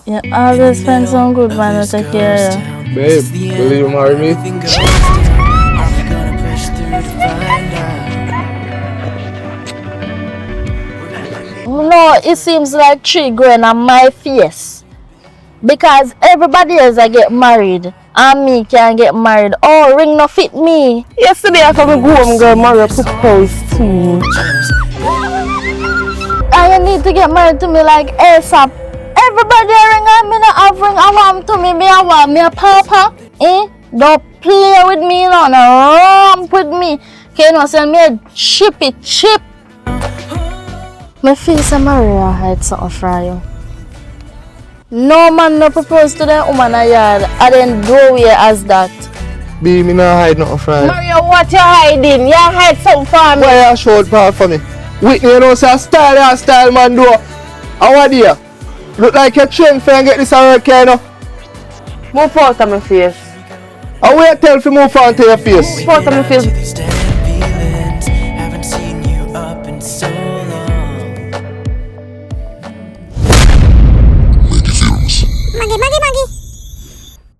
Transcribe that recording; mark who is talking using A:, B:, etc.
A: You always find some good man to take care of you.
B: Babe, will you marry me?
A: No, it seems like tree growing on my face. Because everybody else I get married and me can get married. Oh, ring no fit me.
C: Yesterday I come go home girl marry propose too.
A: And you need to get married to me like ASAP. Everybody ring and me not have ring. I want to me I want me a papa. Don't play with me no ramp with me. Can you send me a chippy chip? My face a Maria hide something from you. No man no propose to the woman a yard and then go away as that.
B: B, me not hide nothing from you.
C: Mario, what you hiding? You hide something from me.
B: Why you showed part for me? Whitney, you know, say style man do. How are you? Look like you're trained for and get this around kind of.
C: Move out of my face.
B: I wait till you move on to your face.
C: Move out of my face.
D: Maggy.